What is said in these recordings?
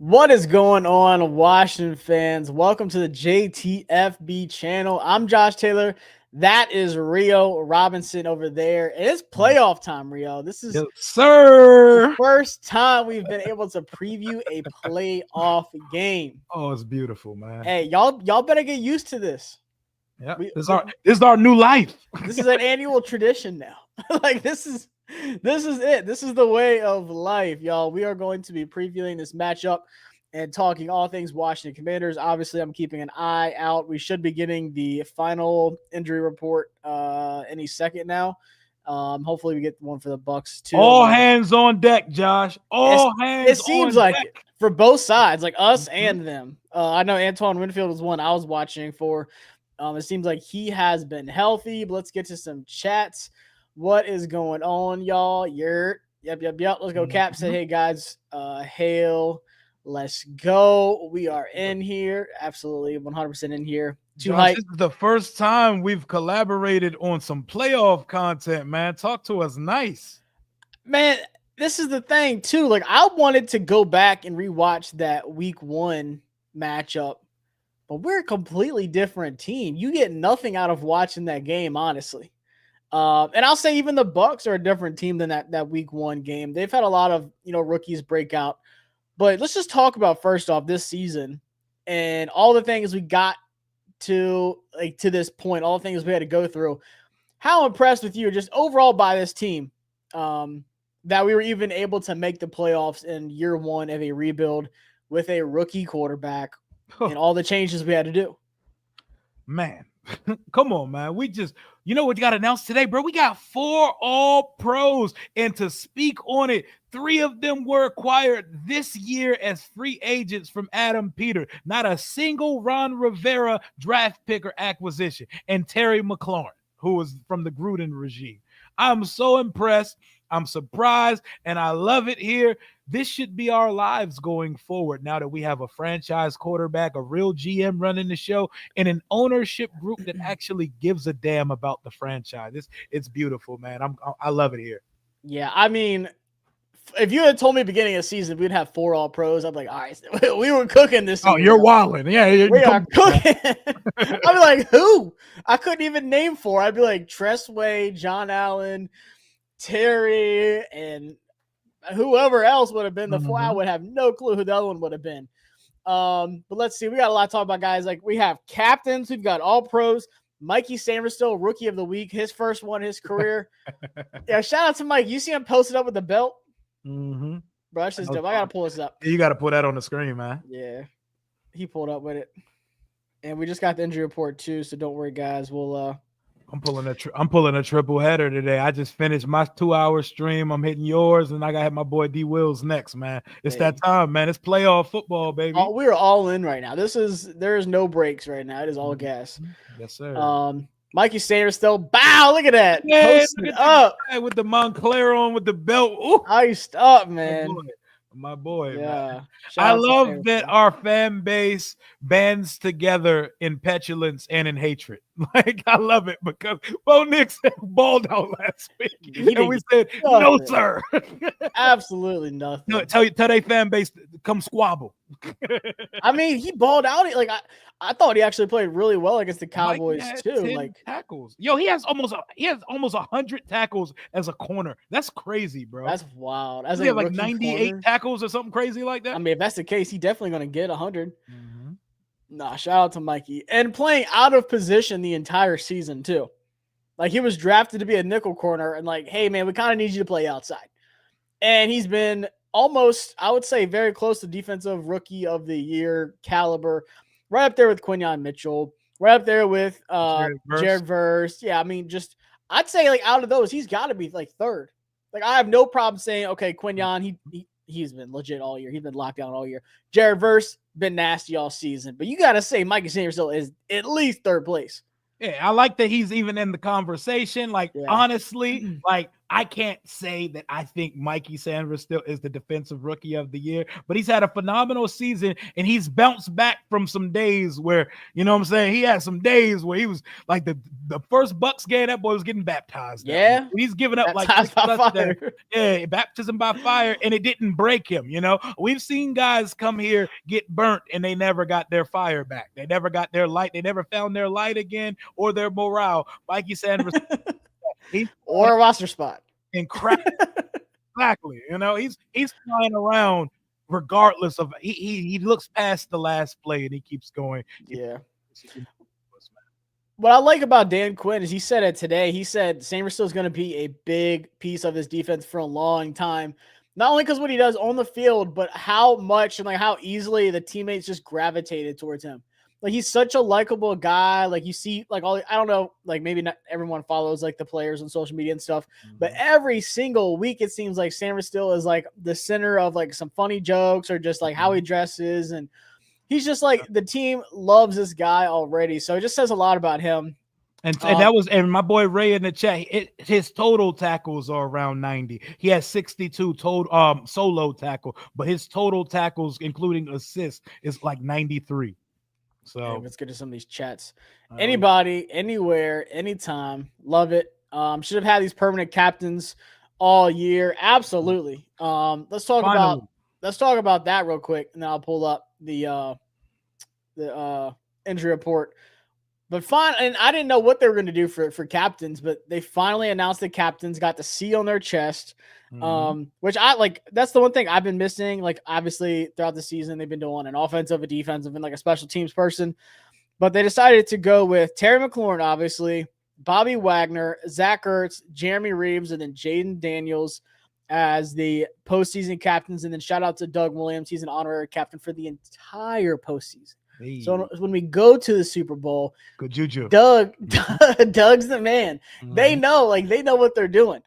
What is going on, Washington fans? Welcome to the JTFB channel. I'm Josh Taylor. That is Rio Robinson over there. And it's playoff time, Rio. This is Yes, sir. the first time we've been able to preview a playoff game. Oh, it's beautiful, man. Hey, y'all better get used to this. Yeah, this is our new life. This is an annual tradition now. This is it. This is the way of life, y'all. We are going to be previewing this matchup and talking all things Washington Commanders. Obviously, I'm keeping an eye out. We should be getting the final injury report any second now. Hopefully we get one for the Bucks too. All hands on deck, Josh. It seems like it for both sides, like us and them. I know Antoine Winfield was one I was watching for. It seems like he has been healthy. But let's get to some chats. What is going on, y'all? Yep. Let's go. Cap said, hey, guys, hail. Let's go. We are in here. Absolutely 100% in here. Josh, this is the first time we've collaborated on some playoff content, man. Talk to us nice. Man, this is the thing, too. Like, I wanted to go back and rewatch that week 1 matchup, but we're a completely different team. You get nothing out of watching that game, honestly. And I'll say even the Bucks are a different team than that week 1 game. They've had a lot of, rookies break out. But let's just talk about first off this season and all the things we got to this point, all the things we had to go through. How impressed with you just overall by this team that we were even able to make the playoffs in year 1 of a rebuild with a rookie quarterback and all the changes we had to do. Man, come on, man. We just, what got announced today, bro? We got 4 All-Pros, and to speak on it, 3 of them were acquired this year as free agents from Adam Peter. Not a single Ron Rivera draft pick or acquisition. And Terry McLaurin, who was from the Gruden regime. I'm so impressed. I'm surprised, and I love it here. This should be our lives going forward now that we have a franchise quarterback, a real GM running the show, and an ownership group that actually gives a damn about the franchise. It's beautiful, man. I love it here. Yeah, I mean, if you had told me beginning of the season we'd have 4 All-Pros, I'd be like, all right, we were cooking this season. Oh, you're wilding. Yeah, we are cooking. I'd be like, who? I couldn't even name 4. I'd be like Tressway, John Allen, Terry, and whoever else would have been the 4. I would have no clue who the other one would have been. But let's see. We got a lot to talk about, guys. Like, we have captains. We've got All-Pros. Mikey Sainristil, Rookie of the Week. His first one in his career. Yeah, shout out to Mike. You see him posted up with the belt? Mm-hmm. Bro, that's just dope. I got to pull this up. You got to put that on the screen, man. Yeah. He pulled up with it. And we just got the injury report, too, so don't worry, guys. We'll I'm pulling a triple header today. I just finished my 2-hour stream. I'm hitting yours, and I got to hit my boy D Wills next, man. It's that time, man. It's playoff football, baby. We're all in right now. There is no breaks right now. It is all gas. Yes, sir. Mikey Sainristil. Bow, look at that. Yeah, posted up with the Montclair on with the belt. Ooh. Iced up, man. My boy, yeah. Man. I love that our fan base bands together in petulance and in hatred. Like, I love it because Bo Nix balled out last week. And we said, no, sir. Absolutely nothing. No, tell their fan base, come squabble. I mean, he balled out. Like, I thought he actually played really well against the Cowboys too. Like tackles. Yo, he has almost 100 tackles as a corner. That's crazy, bro. That's wild. He had like 98 corner. Tackles or something crazy like that. I mean, if that's the case, he's definitely going to get 100. Nah, shout out to Mikey. And playing out of position the entire season too. Like, he was drafted to be a nickel corner, and like, hey man, we kind of need you to play outside. And he's been almost, I would say, very close to defensive rookie of the year caliber. Right up there with Quinyon Mitchell. Right up there with Jared Verse. Yeah, I mean, I'd say, like, out of those, he's got to be, like, third. Like, I have no problem saying, okay, Quinyon, he's been legit all year. He's been locked down all year. Jared Verse, been nasty all season. But you got to say Mikey Sainristil is at least third place. Yeah, I like that he's even in the conversation. Like, honestly, like, I can't say that I think Mikey Sainristil is the defensive rookie of the year, but he's had a phenomenal season and he's bounced back from some days where, you know what I'm saying? He had some days where he was like the first Bucks game, that boy was getting baptized. Yeah. He's giving up like Baptized by fire. Yeah, baptism by fire, and it didn't break him. You know, we've seen guys come here get burnt and they never got their fire back. They never got their light. They never found their light again or their morale. Mikey Sanders, or a roster spot. And crap. Exactly. You know, he's flying around regardless of he looks past the last play and he keeps going. Yeah. What I like about Dan Quinn is he said it today. He said Sainristil is going to be a big piece of his defense for a long time. Not only because what he does on the field, but how much and like how easily the teammates just gravitated towards him. Like he's such a likable guy. Like you see, like all I don't know, like maybe not everyone follows like the players on social media and stuff, but every single week it seems like Sainristil is like the center of like some funny jokes or just like how he dresses, and he's just like the team loves this guy already. So it just says a lot about him. And that was, and my boy Ray in the chat, his total tackles are around 90. He has 62 total solo tackle, but his total tackles, including assists, is like 93. So okay, let's get to some of these chats. Anybody, anywhere, anytime, love it. Should have had these permanent captains all year. Absolutely. Let's talk about that real quick, and then I'll pull up the injury report. But fine, and I didn't know what they were going to do for captains, but they finally announced the captains got the C on their chest. Which I like. That's the one thing I've been missing. Like obviously throughout the season, they've been doing an offensive, a defensive, and like a special teams person. But they decided to go with Terry McLaurin, obviously, Bobby Wagner, Zach Ertz, Jeremy Reeves, and then Jaden Daniels as the postseason captains. And then shout out to Doug Williams. He's an honorary captain for the entire postseason. Hey. So when we go to the Super Bowl, good juju. Doug's the man. They know what they're doing.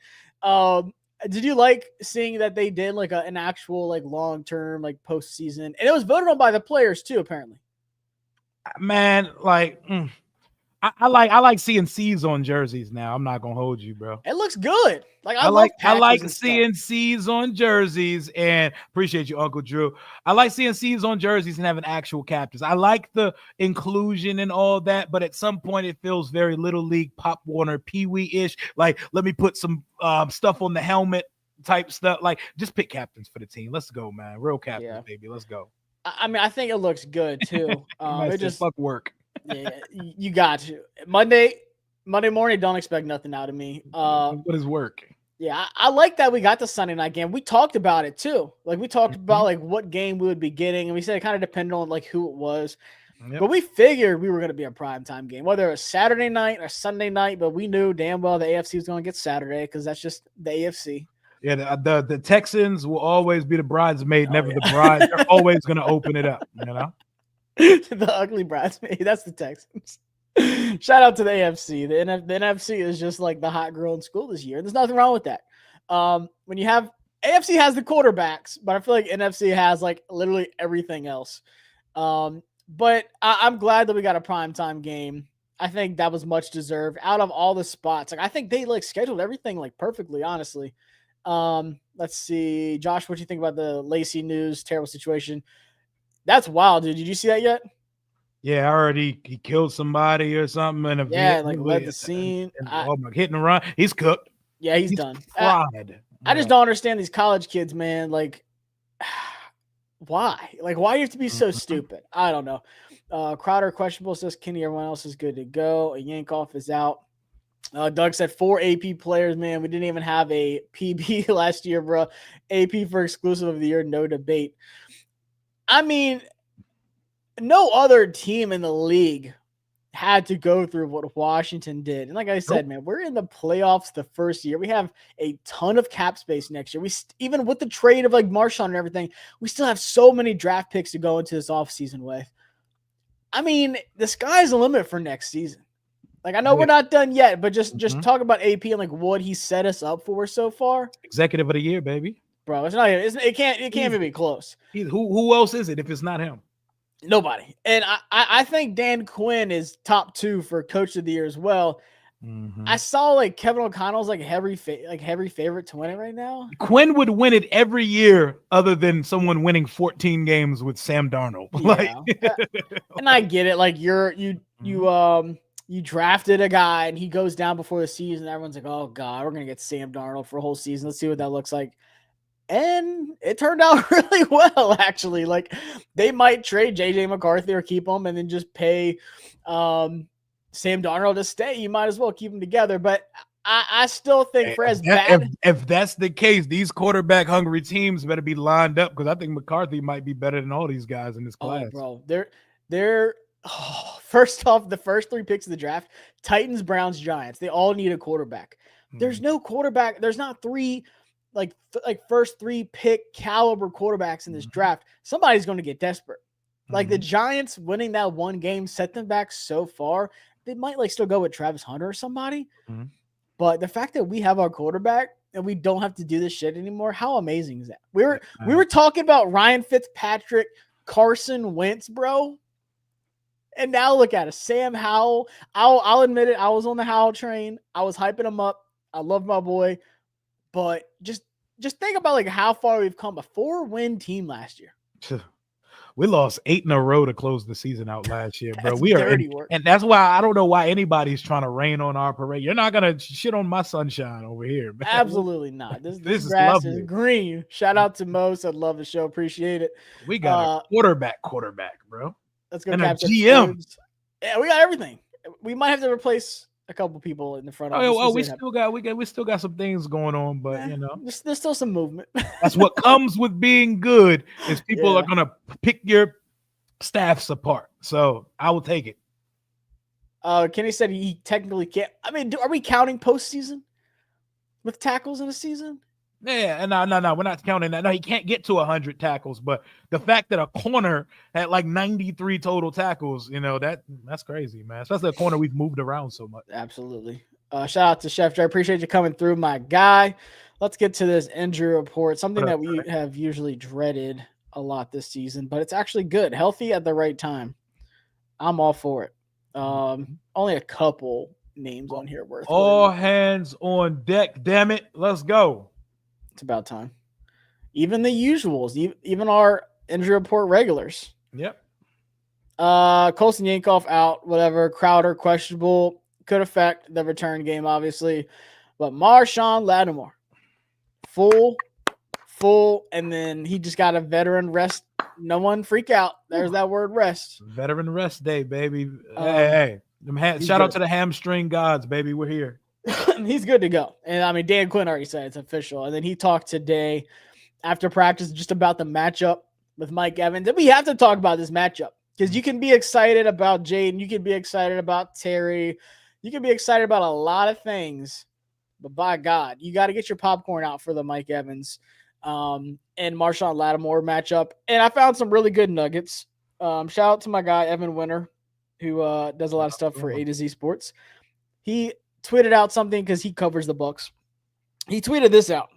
Did you like seeing that they did like an actual like long-term like postseason, and it was voted on by the players too, apparently? Man, like I like seeing C's on jerseys now. I'm not gonna hold you, bro. It looks good. Like I like seeing C's on jerseys, and appreciate you, Uncle Drew. I like seeing C's on jerseys and having actual captains. I like the inclusion and all that, but at some point it feels very Little League, Pop Warner, Pee Wee-ish. Like, let me put some stuff on the helmet type stuff. Like, just pick captains for the team. Let's go, man. Real captains, baby. Let's go. I mean, I think it looks good too. It just fuck work. Yeah, you got to. Monday morning, don't expect nothing out of me. What is work? Yeah, I like that we got the Sunday night game. We talked about it too. Like we talked about like what game we would be getting, and we said it kind of depended on like who it was. Yep. But we figured we were going to be a primetime game, whether it was Saturday night or Sunday night. But we knew damn well the AFC was going to get Saturday because that's just the AFC. Yeah, the Texans will always be the bridesmaid, never the bride. They're always going to open it up, you know. The ugly bridesmaid. That's the Texans. Shout out to the AFC. The NFC is just like the hot girl in school this year. There's nothing wrong with that. When you have AFC has the quarterbacks, but I feel like NFC has like literally everything else. But I'm glad that we got a primetime game. I think that was much deserved out of all the spots. Like I think they like scheduled everything like perfectly, honestly. Let's see. Josh, what do you think about the Lacey news? Terrible situation. That's wild, dude. Did you see that yet? Yeah, I heard he killed somebody or something. Like led the scene. Hit and run. He's cooked. Yeah, he's done. Fried. I just don't understand these college kids, man. Like, why? Like, why do you have to be so stupid? I don't know. Crowder questionable, says Kenny. Everyone else is good to go. Yankoff is out. Doug said 4 AP players, man. We didn't even have a PB last year, bro. AP for exclusive of the year, no debate. I mean, no other team in the league had to go through what Washington did. And like I said, man, we're in the playoffs the first year. We have a ton of cap space next year. Even with the trade of like Marshawn and everything, we still have so many draft picks to go into this offseason with. I mean, the sky's the limit for next season. Like, I know we're not done yet, but just talk about AP and like what he set us up for so far. Executive of the year, baby. Bro, it's not. It can't even be close. Who else is it if it's not him? Nobody. And I think Dan Quinn is top 2 for coach of the year as well. I saw like Kevin O'Connell's like heavy favorite to win it right now. Quinn would win it every year, other than someone winning 14 games with Sam Darnold. Yeah, and I get it. Like you drafted a guy and he goes down before the season. Everyone's like, "Oh God, we're gonna get Sam Darnold for a whole season. Let's see what that looks like." And it turned out really well, actually. Like they might trade JJ McCarthy or keep him, and then just pay Sam Darnold to stay. You might as well keep them together. But I still think for as bad, if that's the case, these quarterback hungry teams better be lined up, because I think McCarthy might be better than all these guys in this class. Oh, bro, they're first off, the first 3 picks of the draft: Titans, Browns, Giants. They all need a quarterback. There's no quarterback. There's not 3 like first 3 pick caliber quarterbacks in this draft. Somebody's going to get desperate. Like the Giants winning that one game set them back so far. They might like still go with Travis Hunter or somebody. But the fact that we have our quarterback and we don't have to do this shit anymore, how amazing is that? We were talking about Ryan Fitzpatrick, Carson Wentz, bro. And now look at us. Sam Howell. I'll admit it. I was on the Howell train. I was hyping him up. I love my boy. But just think about like how far we've come. A 4-win team last year. We lost 8 in a row to close the season out last year, bro. We are dirty work. And that's why I don't know why anybody's trying to rain on our parade. You're not gonna shit on my sunshine over here, man. Absolutely not. This grass is green. Shout out to Mo. Said love the show. Appreciate it. We got a quarterback, bro. Let's go. And a GM. Yeah, we got everything. We might have to replace a couple people in the front office. We still got some things going on, but you know, there's still some movement. That's what comes with being good, is people are gonna pick your staffs apart. So I will take it. Kenny said he technically can't. I mean, are we counting postseason with tackles in a season? Yeah, no, we're not counting that. No, he can't get to 100 tackles, but the fact that a corner had like 93 total tackles, you know, that's crazy, man. Especially a corner we've moved around so much. Absolutely. Shout out to Chef Dre. Appreciate you coming through, my guy. Let's get to this injury report, something that we have usually dreaded a lot this season, but it's actually good. Healthy at the right time. I'm all for it. Only a couple names on here worth all hands on deck, damn it. Let's go. It's about time. Even the usuals, even our injury report regulars. Yep. Colson Yankoff out, whatever. Crowder questionable, could affect the return game, obviously. But Marshawn Lattimore, full, and then he just got a veteran rest. No one freak out. There's that word rest. Veteran rest day, baby. Hey. Shout out to the hamstring gods, baby. We're here. He's good to go. And I mean, Dan Quinn already said it's official. And then he talked today after practice just about the matchup with Mike Evans. And we have to talk about this matchup because you can be excited about Jaden. You can be excited about Terry. You can be excited about a lot of things. But by God, you got to get your popcorn out for the Mike Evans and Marshawn Lattimore matchup. And I found some really good nuggets. Shout out to my guy, Evan Winter, who does a lot of stuff for A to Z Sports. He tweeted out something because he covers the Bucs. He tweeted this out.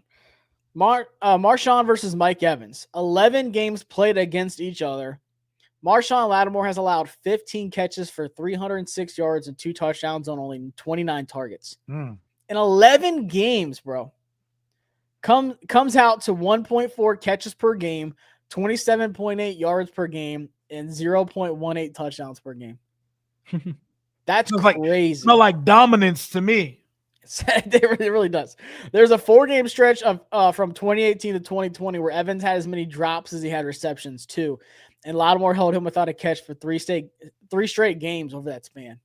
Marshawn versus Mike Evans. 11 games played against each other. Marshawn Lattimore has allowed 15 catches for 306 yards and 2 touchdowns on only 29 targets. In 11 games, bro. Comes out to 1.4 catches per game, 27.8 yards per game, and 0.18 touchdowns per game. That's crazy. Smell like dominance to me. It really does. There's a 4-game stretch of from 2018 to 2020 where Evans had as many drops as he had receptions too, and Lattimore held him without a catch for 3 straight games over that span.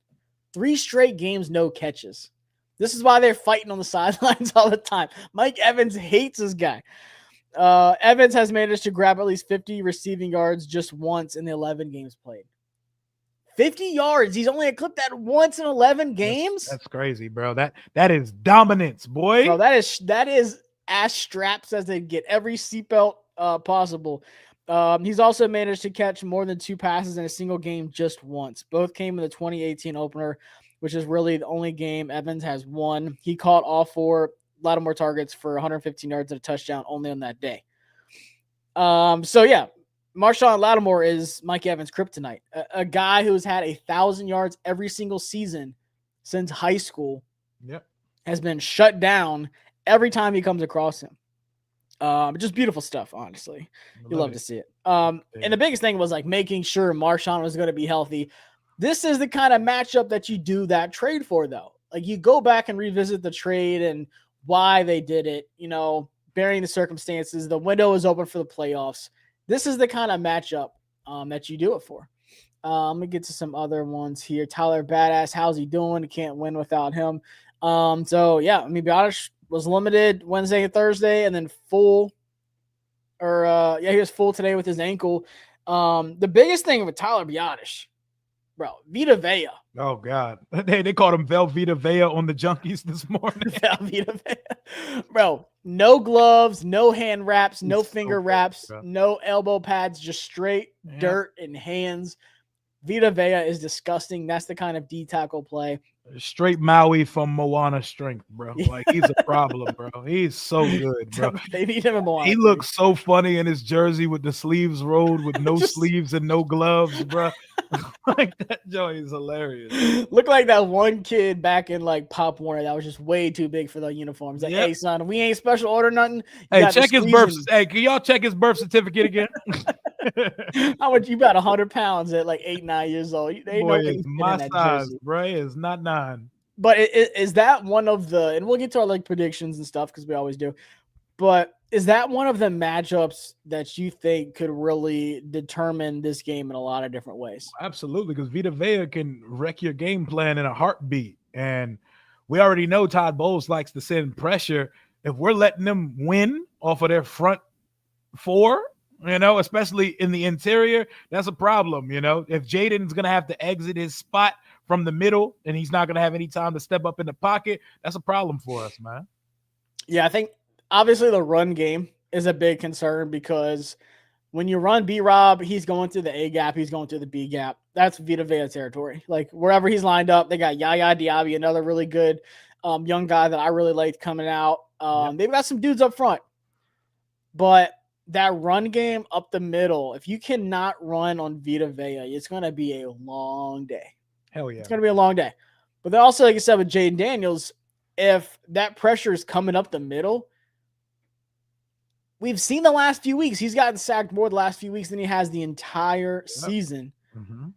3 straight games, no catches. This is why they're fighting on the sidelines all the time. Mike Evans hates this guy. Evans has managed to grab at least 50 receiving yards just once in the 11 games played. 50 yards. He's only clipped that once in 11 games. That's crazy, bro. That is dominance, boy. Bro, that is ass straps as they get. Every seatbelt possible. He's also managed to catch more than 2 passes in a single game just once. Both came in the 2018 opener, which is really the only game Evans has won. He caught all 4 Lattimore targets for 115 yards and a touchdown only on that day. So yeah. Marshawn Lattimore is Mike Evans' kryptonite, a guy who's had 1,000 yards every single season since high school has been shut down every time he comes across him. Just beautiful stuff, honestly. You love to see it. And the biggest thing was like making sure Marshawn was going to be healthy. This is the kind of matchup that you do that trade for, though. Like you go back and revisit the trade and why they did it, bearing the circumstances. The window is open for the playoffs. This is the kind of matchup that you do it for. Let me get to some other ones here. Tyler Badass, how's he doing? You can't win without him. Biotish was limited Wednesday and Thursday, and then full. He was full today with his ankle. The biggest thing with Tyler Biotish, bro, Vita Vea. Oh God, they called him Vita Vea on the Junkies this morning. Vita Vea, bro. No gloves, no hand wraps, no finger wraps, no elbow pads, just straight dirt and hands. Vita Vea is disgusting. That's the kind of D tackle play. Straight Maui from Moana strength, bro. Like he's a problem, bro. He's so good, bro. They need him in Moana. He looks so funny in his jersey with the sleeves rolled with no sleeves and no gloves, bro. Like that joint is hilarious. Look like that one kid back in like Pop Warner that was just way too big for the uniforms. Like, hey son, we ain't special order nothing. Hey, check his birth. Hey, can y'all check his birth certificate again? How much you about 100 pounds at like 8-9 years old? Boy, it's my size, bro. It's not 9. But is that one of the? And we'll get to our like predictions and stuff because we always do. But is that one of the matchups that you think could really determine this game in a lot of different ways? Absolutely, because Vita Vea can wreck your game plan in a heartbeat. And we already know Todd Bowles likes to send pressure. If we're letting them win off of their front four, especially in the interior, that's a problem. If Jaden's going to have to exit his spot from the middle and he's not going to have any time to step up in the pocket, that's a problem for us, man. Yeah, I think obviously the run game is a big concern because when you run B-Rob, he's going through the A gap, he's going through the B gap. That's Vita Vea territory. Like wherever he's lined up, they got Yaya Diaby, another really good young guy that I really liked coming out. They've got some dudes up front, but that run game up the middle, if you cannot run on Vita Vea, it's going to be a long day. Hell yeah. It's going to be a long day. But then also, like I said, with Jaden Daniels, if that pressure is coming up the middle, we've seen the last few weeks, he's gotten sacked more the last few weeks than he has the entire season. Mm-hmm.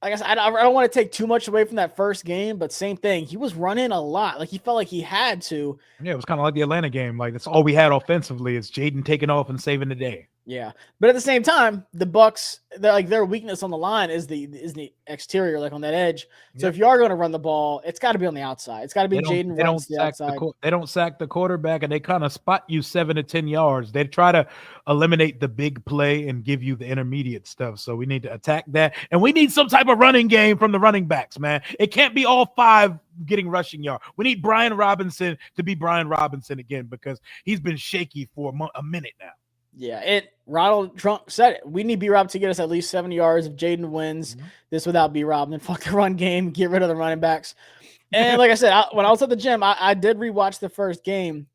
I guess I don't want to take too much away from that first game, but same thing. He was running a lot. Like he felt like he had to. Yeah, it was kind of like the Atlanta game. Like that's all we had offensively is Jaden taking off and saving the day. Yeah, but at the same time, the Bucs, their weakness on the line is the exterior, like on that edge. So if you are going to run the ball, it's got to be on the outside. It's got to be Jaden runs the outside. They don't sack the quarterback, and they kind of spot you 7 to 10 yards. They try to eliminate the big play and give you the intermediate stuff. So we need to attack that, and we need some type of running game from the running backs, man. It can't be all 5 getting rushing yard. We need Brian Robinson to be Brian Robinson again because he's been shaky for a minute now. Yeah, Ronald Trump said it. We need B-Rob to get us at least 70 yards. If Jaden wins this without B-Rob, then fuck the run game, get rid of the running backs. And like I said, when I was at the gym, I did rewatch the first game.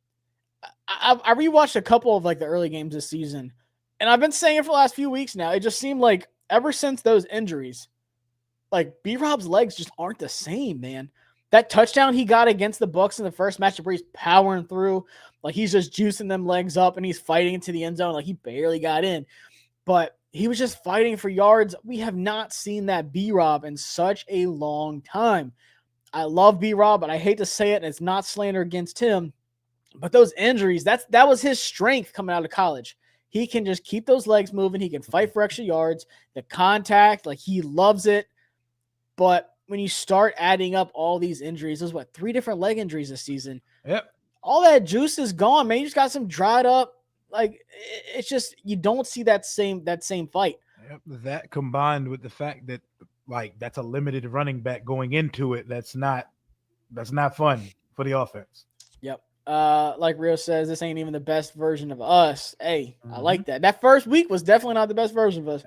I rewatched a couple of like the early games this season, and I've been saying it for the last few weeks now. It just seemed like ever since those injuries, like B-Rob's legs just aren't the same, man. That touchdown he got against the Bucs in the first matchup where he's powering through, like he's just juicing them legs up and he's fighting into the end zone. Like he barely got in, but he was just fighting for yards. We have not seen that B-Rob in such a long time. I love B-Rob, but I hate to say it, and it's not slander against him, but those injuries, that was his strength coming out of college. He can just keep those legs moving. He can fight for extra yards, the contact, like he loves it. But when you start adding up all these injuries, there's 3 different leg injuries this season. Yep. All that juice is gone, man. You just got some dried up. Like it's just, you don't see that same fight. Yep. That combined with the fact that like that's a limited running back going into it. That's not fun for the offense. Yep. Like Rio says, this ain't even the best version of us. Hey, I like that. That first week was definitely not the best version of us.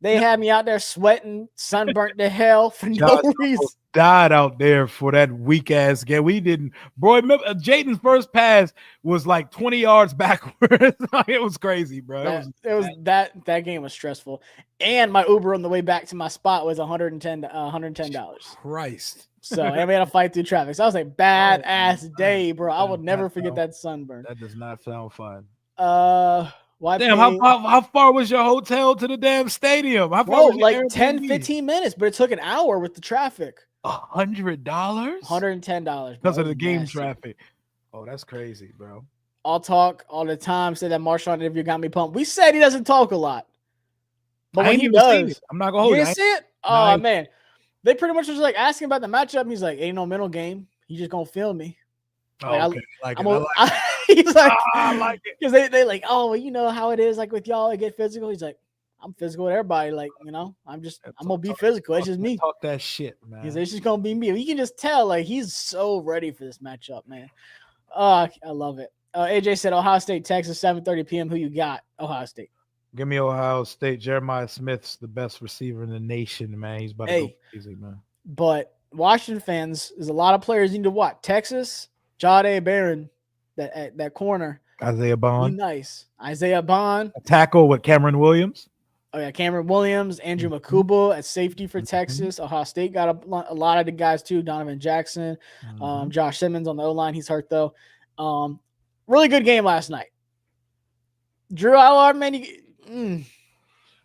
They had me out there sweating, sunburnt to hell for no reason. died out there for that weak ass game. We didn't, bro. Jaden's first pass was like 20 yards backwards. It was crazy, bro. That game was stressful. And my Uber on the way back to my spot was $110. Christ. So and we had to fight through traffic. So I was like, badass day, bro. I will never forget that sunburn. That does not sound fun. Damn, how far was your hotel to the damn stadium? How far was like 10, 15 minutes, but it took an hour with the traffic. $100? $110 because of the game traffic. Oh, that's crazy, bro. I'll talk all the time. Said that Marshawn interview got me pumped. We said he doesn't talk a lot, but when he does, I'm not gonna hold you. See it? Oh man, they pretty much was like asking about the matchup. And he's like, "Ain't no mental game. He's just gonna film me." Okay. He's like, I like it because they like, oh, well, you know how it is. Like with y'all, I get physical. He's like, I'm physical with everybody. Like, you know, I'm gonna be physical. It's just me. Talk that shit, man. He's like, it's just gonna be me. You can just tell, like, he's so ready for this matchup, man. I love it. AJ said Ohio State, Texas, 7:30 p.m. Who you got? Ohio State. Give me Ohio State. Jeremiah Smith's the best receiver in the nation, man. He's about to go crazy, man. But Washington fans, there's a lot of players you need to watch. Texas, Jahdae Barron, that corner. Isaiah Bond. Nice. Isaiah Bond. A tackle with Cameron Williams. Oh, yeah, Cameron Williams, Andrew Makubo at safety for Texas. Ohio State got a lot of the guys, too. Donovan Jackson, Josh Simmons on the O-line. He's hurt, though. Really good game last night. Drew Allard, man,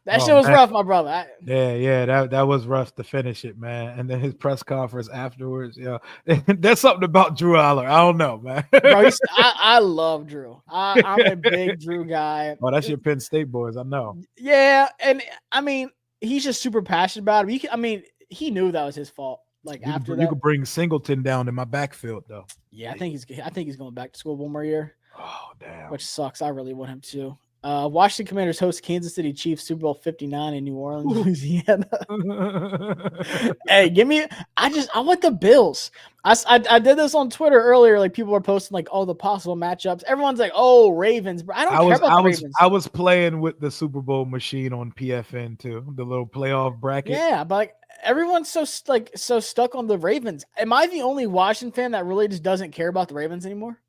that shit was rough, my brother. That was rough to finish it, man. And then his press conference afterwards, there's something about Drew Allard. I don't know, man. Bro, I love Drew. I'm a big Drew guy. Oh, that's your Penn State boys, I know. Yeah, and I mean, he's just super passionate about it. He knew that was his fault. Like you could bring Singleton down in my backfield, though. Yeah, I think he's going back to school one more year. Oh, damn. Which sucks. I really want him to. Washington Commanders host Kansas City Chiefs Super Bowl 59 in New Orleans, Louisiana. Hey, I want the Bills. I did this on Twitter earlier. Like people were posting like, the possible matchups. Everyone's like, Ravens. But I don't care about the Ravens. I was playing with the Super Bowl machine on PFN too, the little playoff bracket. Yeah, but like everyone's so stuck on the Ravens. Am I the only Washington fan that really just doesn't care about the Ravens anymore?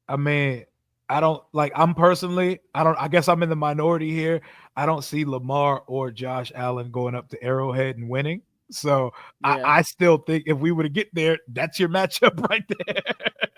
I mean, I guess I'm in the minority here. I don't see Lamar or Josh Allen going up to Arrowhead and winning. So yeah. I still think if we were to get there, that's your matchup right there.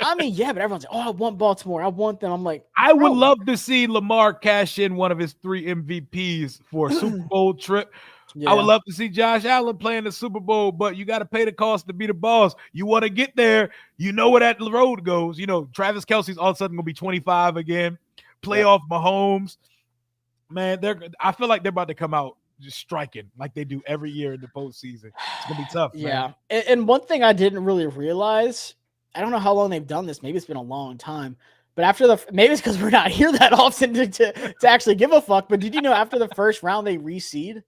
I mean, yeah, but everyone's like, I want Baltimore. I want them. I'm like, I would love to see Lamar cash in one of his 3 MVPs for a Super Bowl trip. Yeah. I would love to see Josh Allen playing the Super Bowl, but you got to pay the cost to be the boss. You want to get there. You know where that road goes. You know, Travis Kelce's all of a sudden going to be 25 again. Playoff Mahomes. Man, I feel like they're about to come out just striking like they do every year in the postseason. It's going to be tough, man. Yeah. And one thing I didn't really realize, I don't know how long they've done this. Maybe it's been a long time. But maybe it's because we're not here that often to actually give a fuck. But did you know after the first round they reseed?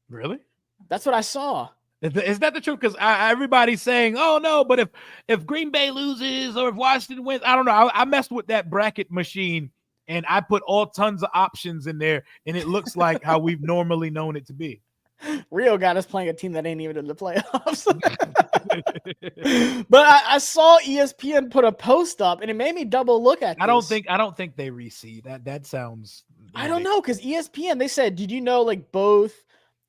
Really? That's what I saw. Is that the truth? Because everybody's saying, oh, no, but if Green Bay loses or if Washington wins, I don't know. I messed with that bracket machine, and I put all tons of options in there, and it looks like how we've normally known it to be. Rio got us playing a team that ain't even in the playoffs. But I saw ESPN put a post up, and it made me double look at this. I don't think they reseed. That sounds. I don't know, because ESPN, they said, did you know like both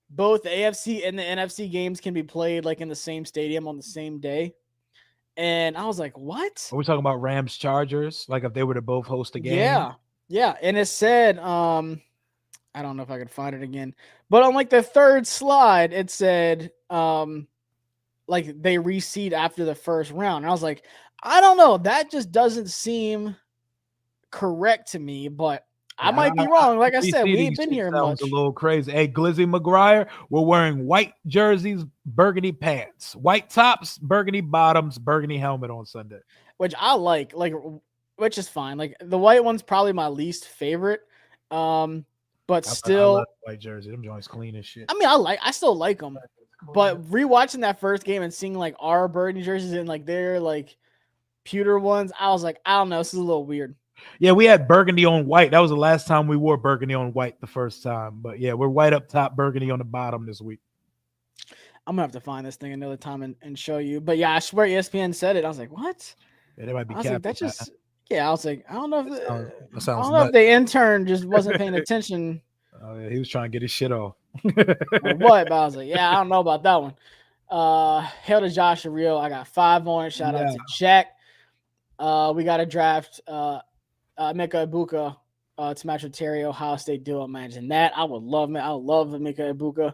the AFC and the NFC games can be played like in the same stadium on the same day? And I was like, what? Are we talking about Rams Chargers? Like if they were to both host a game? Yeah. And it said, I don't know if I could find it again, but on like the third slide, it said, like they reseed after the first round. And I was like, I don't know. That just doesn't seem correct to me, but I might be wrong. Like I said, we ain't been here much. A little crazy. Hey, Glizzy McGuire, we're wearing white jerseys, burgundy pants, white tops, burgundy bottoms, burgundy helmet on Sunday. Which I like, which is fine. Like the white one's probably my least favorite. But still, I love white jersey. Them joints clean as shit. I mean, I still like them. But rewatching that first game and seeing like our burgundy jerseys and like their like pewter ones, I was like, I don't know, this is a little weird. Yeah, we had burgundy on white. That was the last time we wore burgundy on white the first time. But yeah, we're white up top, burgundy on the bottom this week. I'm gonna have to find this thing another time and show you. But yeah, I swear ESPN said it. I was like, what? Yeah, they might be I was like, capping that that. just I was like, I don't know if That I sounds don't know if nuts. the intern just wasn't paying attention Oh yeah, he was trying to get his shit off. or what. But I was like, yeah, I don't know about that one. Hail to Josh Real. I got 5 on it. Shout out to Jack. We got to draft Mika Ibuka to match with Terry Ohio State duo. Imagine that. I would love it. I would love Mika Ibuka.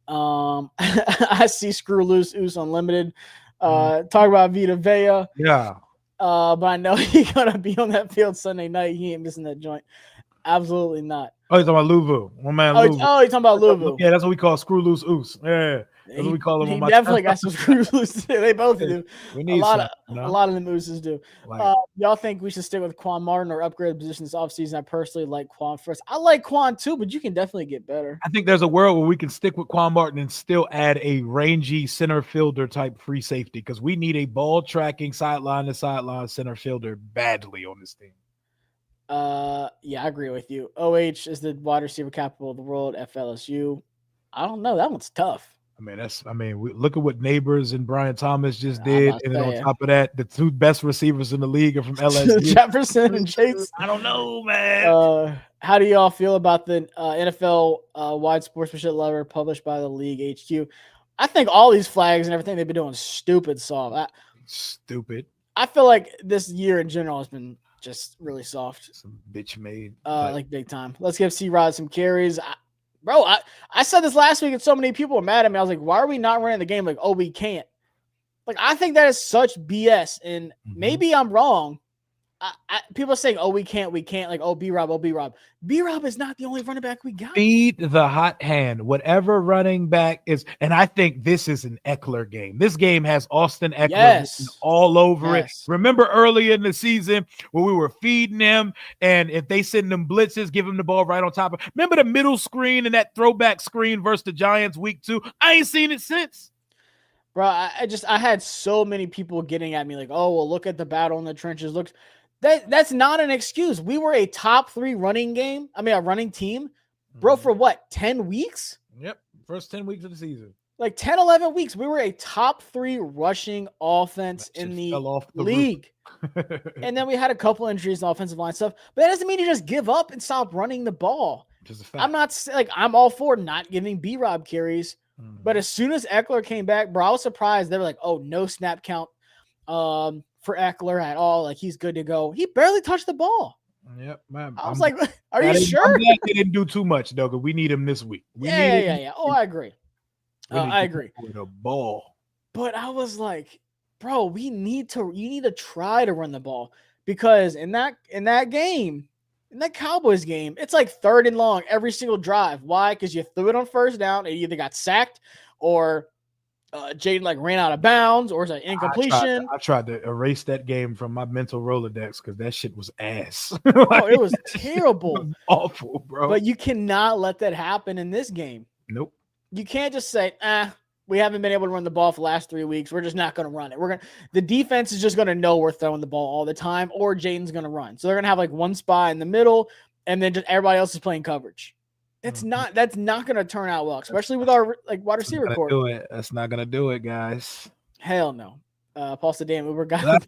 I see Screw Loose Oos Unlimited. Talk about Vita Vea. Yeah. But I know he's gonna be on that field Sunday night. He ain't missing that joint. Absolutely not. Oh, he's talking about Luvu. One man Luvu. Oh, he's talking about Luvu. Yeah, that's what we call Screw Loose Oos. Yeah. That's what we call him. He definitely got some screws loose. They both do. We need a lot of the mooses do. Y'all think we should stick with Quan Martin or upgrade positions off season? I personally like Quan first. I like Quan too, but you can definitely get better. I think there's a world where we can stick with Quan Martin and still add a rangy center fielder type free safety because we need a ball tracking sideline to sideline center fielder badly on this team. Yeah, I agree with you. OH is the wide receiver capital of the world. FLSU. I don't know. That one's tough. We look at what Neighbors and Brian Thomas just did, and then on top of that, the 2 best receivers in the league are from LSU. Jefferson and Chase. I don't know, man. How do y'all feel about the NFL wide sportsmanship letter published by the league HQ? I think all these flags and everything they've been doing is stupid soft. Stupid. I feel like this year in general has been just really soft. Some bitch made. Like big time. Let's give C-Rod some carries. Bro, I said this last week and so many people were mad at me. I was like, why are we not running the game? Like, oh, we can't. Like, I think that is such BS. And maybe I'm wrong. People are saying, oh, we can't. Like, oh, B-Rob. B-Rob is not the only running back we got. Feed the hot hand. Whatever running back is. And I think this is an Ekeler game. This game has Austin Ekeler all over it. Remember early in the season when we were feeding him, and if they send them blitzes, give him the ball right on top of. Remember the middle screen and that throwback screen versus the Giants week 2? I ain't seen it since. Bro, I had so many people getting at me like, oh, well, look at the battle in the trenches. Look. That's not an excuse. We were a top 3 running team, bro, for what, 10 weeks? Yep. First 10 weeks of the season. Like 10, 11 weeks. We were a top 3 rushing offense in the league. And then we had a couple injuries in offensive line stuff, but that doesn't mean you just give up and stop running the ball. Just a fact. I'm not like, I'm all for not giving B-Rob carries, but as soon as Ekeler came back, bro, I was surprised. They were like, oh, no snap count. For Ekeler at all, like he's good to go. He barely touched the ball. Yep, man. I was like, "Are you sure?" I'm glad they didn't do too much, though, because we need him this week. Yeah. Oh, I agree. I agree. With a ball, but I was like, "Bro, you need to try to run the ball because in that game, in that Cowboys game, it's like 3rd and long every single drive. Why? Because you threw it on first down and you either got sacked or." Jaden like ran out of bounds or is an incompletion. I tried to erase that game from my mental Rolodex because that shit was ass. Oh, it was terrible. It was awful, bro. But you cannot let that happen in this game. Nope. You can't just say, we haven't been able to run the ball for the last 3 weeks. We're just not going to run it. The defense is just going to know we're throwing the ball all the time, or Jaden's going to run. So they're going to have like one spot in the middle, and then just everybody else is playing coverage. That's not going to turn out well, especially with our like wide receiver core. That's not going to do it, guys. Hell no. Paul Sedan, Uber guy.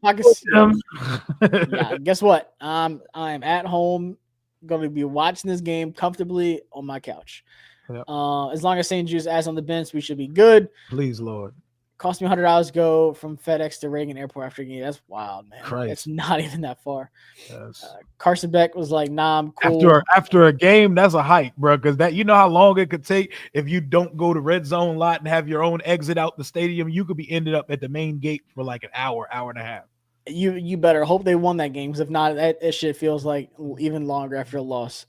Yeah, guess what? I'm at home, going to be watching this game comfortably on my couch. Yep. As long as St. Jude's ass on the bench, we should be good. Please, Lord. Cost me $100 to go from FedEx to Reagan Airport after a game. That's wild, man. Christ. It's not even that far. Yes. Carson Beck was like, nah, I'm cool. After a game, that's a hike, bro, because that you know how long it could take if you don't go to red zone lot and have your own exit out the stadium. You could be ended up at the main gate for like an hour and a half. You better hope they won that game, because if not, that shit feels like even longer after a loss.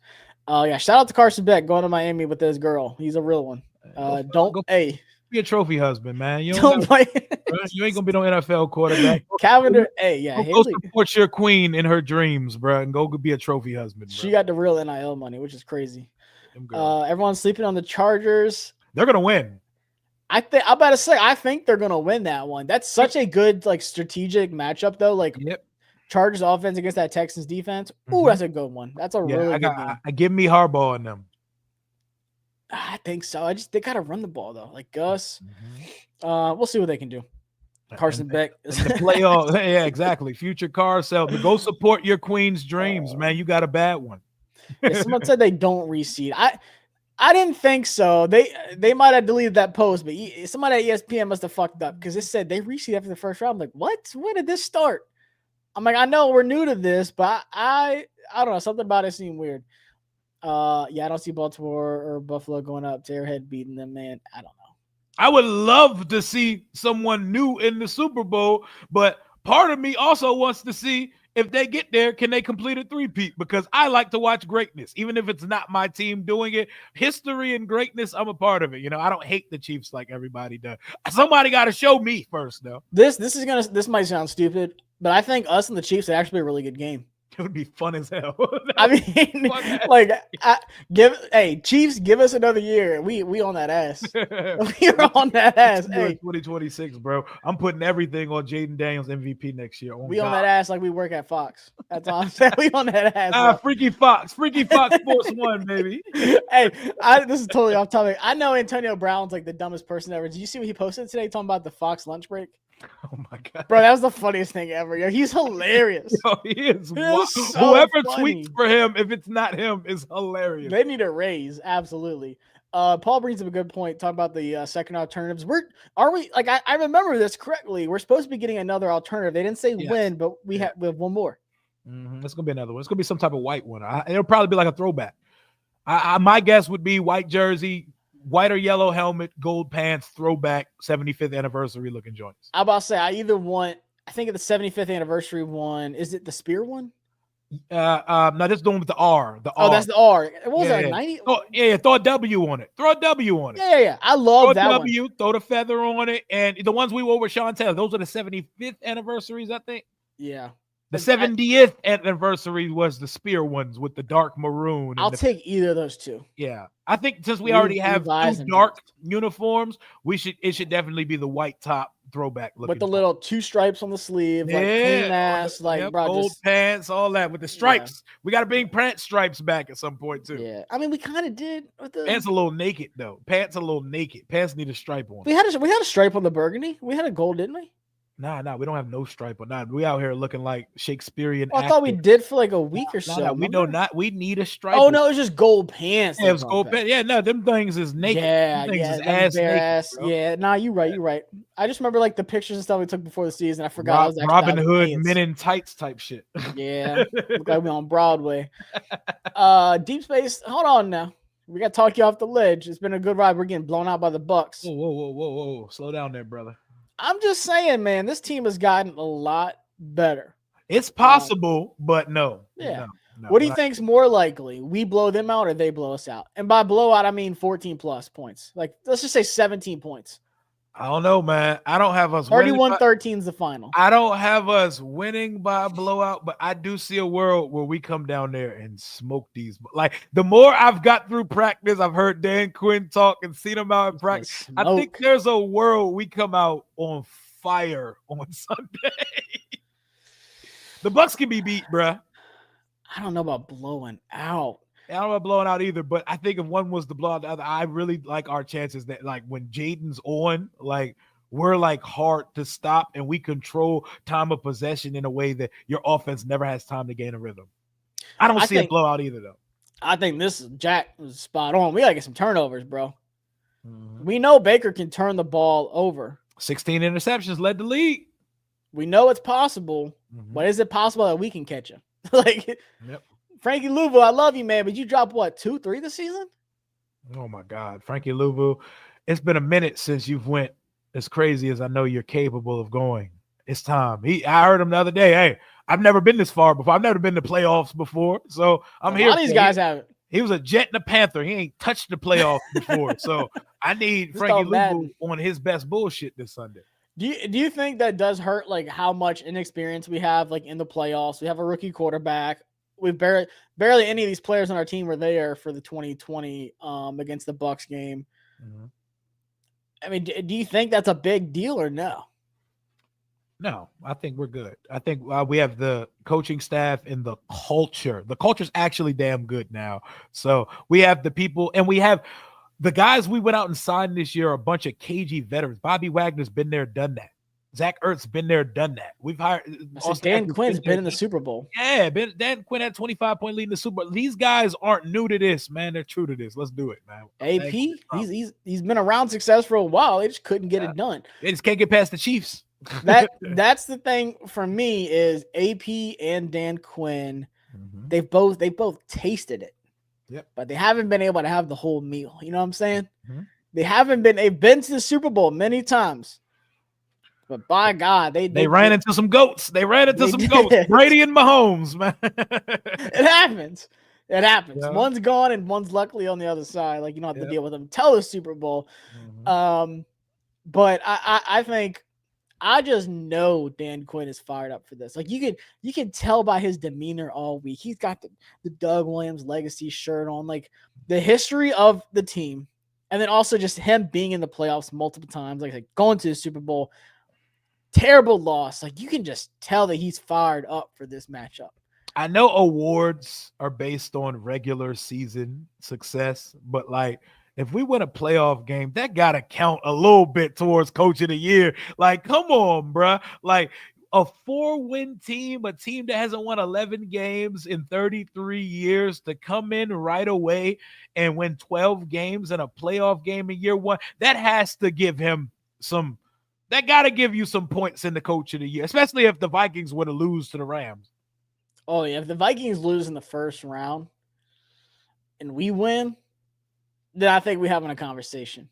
Yeah, shout out to Carson Beck going to Miami with his girl. He's a real one. Be a trophy husband, man. You don't play. You ain't gonna be no NFL quarterback. Cavender, go support your queen in her dreams, bro, and go be a trophy husband. Bro. She got the real NIL money, which is crazy. Everyone's sleeping on the Chargers. They're gonna win. I'm about to say, I think they're gonna win that one. That's such a good like strategic matchup, though. Like, Chargers offense against that Texans defense. Ooh, that's a good one. That's a really good game. Give me Harbaugh in them. I think so. They gotta run the ball though. Like Gus. Mm-hmm. We'll see what they can do. Carson Beck. In the playoff. Yeah, exactly. Future car sale. But go support your Queen's dreams, man. You got a bad one. Someone said they don't reseed. I didn't think so. They might have deleted that post, but somebody at ESPN must have fucked up because it said they reseed after the first round. I'm like, what? When did this start? I'm like, I know we're new to this, but I don't know. Something about it seemed weird. Yeah, I don't see Baltimore or Buffalo going up to Arrowhead beating them, man. I don't know. I would love to see someone new in the Super Bowl, but part of me also wants to see if they get there, can they complete a three-peat? Because I like to watch greatness, even if it's not my team doing it. History and greatness, I'm a part of it. You know, I don't hate the Chiefs like everybody does. Somebody got to show me first, though. This might sound stupid, but I think us and the Chiefs are actually a really good game. It would be fun as hell. I mean, like, Chiefs, give us another year. We on that ass. We're on that ass. Hey, 2026, bro. I'm putting everything on Jaden Daniels MVP next year. We on that ass like we work at Fox. That's all I'm saying. We on that ass. Freaky Fox Sports 1, baby. Hey, this is totally off topic. I know Antonio Brown's like the dumbest person ever. Did you see what he posted today talking about the Fox lunch break? Oh my god, bro, that was the funniest thing ever. Yo, he's hilarious. Yo, he is. So whoever tweets for him, if it's not him, is hilarious. They need a raise, absolutely. Paul brings up a good point talking about the second alternatives. I remember this correctly. We're supposed to be getting another alternative. They didn't say when, but we have one more. Mm-hmm. It's gonna be another one. It's gonna be some type of white one. It'll probably be like a throwback. My guess would be white jersey, white or yellow helmet, gold pants, throwback, 75th anniversary looking joints. I'm about to say I think of the 75th anniversary one. Is it the spear one? No, this is the one with the R. Oh, that's the R. What was that? 90? Oh, yeah, throw a W on it. Yeah. I love that W, one. Throw the feather on it. And the ones we wore with Sean Taylor, those are the 75th anniversaries, I think. Yeah. The 70th anniversary was the spear ones with the dark maroon. I'll take either of those two. Yeah. I think since we already have two dark uniforms, it should definitely be the white top throwback looking. With the little two stripes on the sleeve, like clean ass, like bro, gold pants, all that with the stripes. Yeah. We got to bring pants stripes back at some point too. Yeah, I mean we kind of did with the pants a little naked though. Pants a little naked. Pants need a stripe on. We had a stripe on the burgundy. We had a gold, didn't we? Nah, we don't have no stripe on that. We out here looking like Shakespearean. I thought we did for like a week or so. No, we do not. We need a stripe. Oh no, it's just gold pants. Yeah, it was gold pants. Yeah, no, them things is naked. Yeah, is ass naked. Yeah, nah, you're right. I just remember like the pictures and stuff we took before the season. I forgot. I was Robin Hood Men in Tights type shit. Yeah, look like we on Broadway. Deep Space. Hold on now. We got to talk you off the ledge. It's been a good ride. We're getting blown out by the Bucks. Whoa. Slow down there, brother. I'm just saying, man, this team has gotten a lot better. It's possible, but no. Yeah. No, what do you think's more likely? We blow them out or they blow us out? And by blowout, I mean 14 plus points. Like, let's just say 17 points. I don't know, man. I don't have us 31-13 is the final. I don't have us winning by a blowout, but I do see a world where we come down there and smoke these. Like, the more I've got through practice, I've heard Dan Quinn talk and seen him out in practice. I think there's a world we come out on fire on Sunday. The Bucks can be beat, bruh. I don't know about blowing out. I don't know about blowing out either, but I think if one was to blow out the other, I really like our chances that, like, when Jaden's on, like, we're, like, hard to stop and we control time of possession in a way that your offense never has time to gain a rhythm. I don't see a blowout either, though. I think Jack was spot on. We got to get some turnovers, bro. Mm-hmm. We know Baker can turn the ball over. 16 interceptions led the league. We know it's possible, but is it possible that we can catch him? Yep. Frankie Luvu, I love you, man, but you dropped what, 2-3 this season? Oh my God, Frankie Luvu! It's been a minute since you've went as crazy as I know you're capable of going. It's time. I heard him the other day. Hey, I've never been this far before. I've never been to playoffs before, so I'm here. A lot of these guys haven't. He was a Jet and a Panther. He ain't touched the playoffs before, so I need Frankie Luvu on his best bullshit this Sunday. Do you think that does hurt, like, how much inexperience we have, like, in the playoffs? We have a rookie quarterback. We've barely any of these players on our team were there for the 2020 against the Bucks game. Mm-hmm. I mean, do you think that's a big deal or no? No, I think we're good. I think we have the coaching staff and the culture. The culture's actually damn good now. So we have the people, and we have the guys we went out and signed this year are a bunch of cagey veterans. Bobby Wagner's been there, done that. Zach Ertz been there, done that. We've hired. Dan Quinn's been in the Super Bowl. Yeah, Dan Quinn had 25-point lead in the Super Bowl. These guys aren't new to this, man. They're true to this. Let's do it, man. AP, he's been around success for a while. They just couldn't get it done. They just can't get past the Chiefs. That's the thing for me is AP and Dan Quinn. They both tasted it. Yep. But they haven't been able to have the whole meal. You know what I'm saying? They've been to the Super Bowl many times. But by God, they ran into some goats. Goats. Brady and Mahomes, man. It happens. Yeah. One's gone and one's luckily on the other side. Like, you don't have to deal with them till the Super Bowl. But I think I just know Dan Quinn is fired up for this. Like you can tell by his demeanor all week. He's got the Doug Williams legacy shirt on, like the history of the team. And then also just him being in the playoffs multiple times, like going to the Super Bowl, terrible loss. Like you can just tell that he's fired up for this matchup. I know awards are based on regular season success, but like, if we win a playoff game, that got to count a little bit towards coach of the year. Like, come on, bruh. Like, a 4-win team, a team that hasn't won 11 games in 33 years, to come in right away and win 12 games in a playoff game in year one, that has to give him some – that got to give you some points in the coach of the year, especially if the Vikings were to lose to the Rams. Oh, yeah. If the Vikings lose in the first round and we win – then I think we're having a conversation.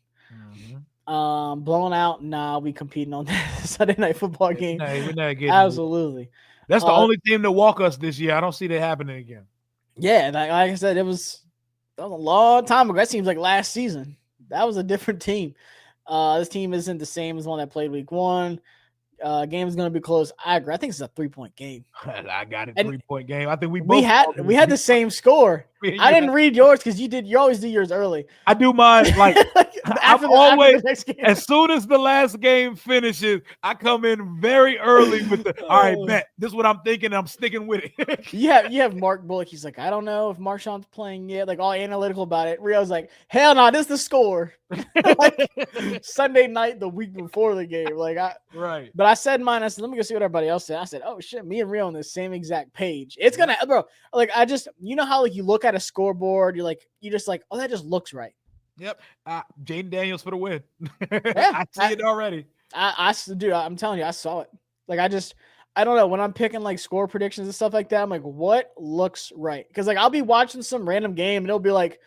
Blown out, nah, we competing on that Sunday night football game. We're not getting absolutely. That's the only team to walk us this year. I don't see that happening again. Yeah, like I said, that was a long time ago. That seems like last season. That was a different team. This team isn't the same as one that played week one. Game is going to be close. I agree. I think it's a 3-point game. I got it. 3-point game. I think we had the same score. I didn't read yours because you always do yours early. I do mine like after the next game. As soon as the last game finishes, I come in very early with the all right, bet. This is what I'm thinking. I'm sticking with it. you have Mark Bullock. He's like, I don't know if Marshawn's playing yet. Like all analytical about it. Rio's like, hell no, this is the score. Like, Sunday night, the week before the game. Right. But I said mine. I said, let me go see what everybody else said. I said, oh shit, me and Rio on the same exact page. It's gonna, bro. Like I just, you know how like you look at a scoreboard, you just like, oh, that just looks right. Yep. Jaden Daniels for the win. Yeah, I see it already. Dude, I'm telling you, I saw it. Like I don't know, when I'm picking like score predictions and stuff like that, I'm like, what looks right? Because like I'll be watching some random game and it'll be like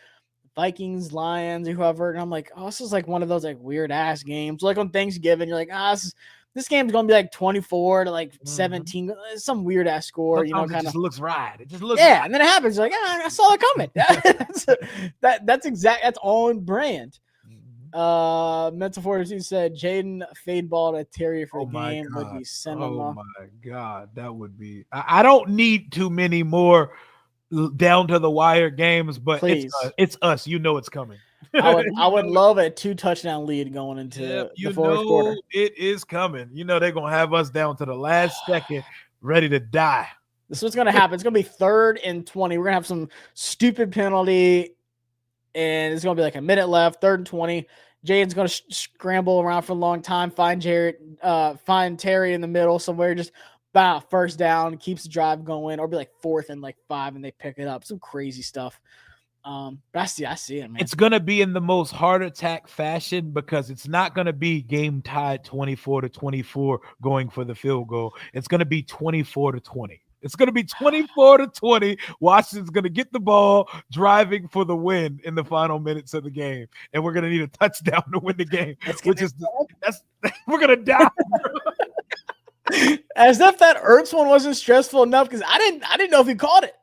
Vikings, Lions, or whoever, and I'm like, oh, this is like one of those like weird ass games. Like on Thanksgiving, you're like, this game's gonna be like 24 to like 17, some weird ass score. Sometimes it just looks right. It just looks right. And then it happens. You're like, I saw it coming. That's on brand. Mental Fortitude said Jaden fade ball to Terry for the game would be cinema. Oh my God, that would be. I don't need too many more down to the wire games, but it's us. You know it's coming. I would love a 2-touchdown lead going into the fourth quarter. It is coming. You know they're gonna have us down to the last second, ready to die. This is what's gonna happen. It's gonna be 3rd and 20. We're gonna have some stupid penalty, and it's gonna be like a minute left. 3rd and 20. Jaden's gonna scramble around for a long time. Find Terry in the middle somewhere. Just first down, keeps the drive going, or be like 4th and like 5, and they pick it up. Some crazy stuff. But I see it, man. It's gonna be in the most heart attack fashion because it's not gonna be game tied 24-24 going for the field goal. It's gonna be 24-20. It's gonna be 24-20. Washington's gonna get the ball driving for the win in the final minutes of the game, and we're gonna need a touchdown to win the game. We're gonna die. As if that Ertz one wasn't stressful enough because I didn't know if he caught it.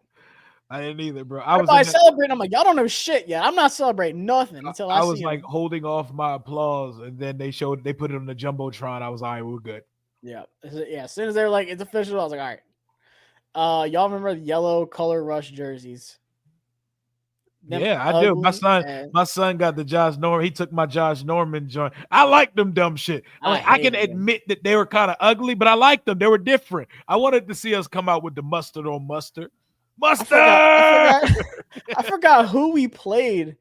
I didn't either, bro. I celebrating. I'm like, y'all don't know shit yet. I'm not celebrating nothing until I was like holding off my applause, and then they put it on the jumbotron. I was all right, we're good. Yeah. As soon as they were like, it's official, I was like, all right. Y'all remember the yellow color rush jerseys? Yeah, I do. My son got the Josh Norman. He took my Josh Norman joint. I like them dumb shit. I can admit that they were kind of ugly, but I liked them. They were different. I wanted to see us come out with the mustard on mustard. I forgot who we played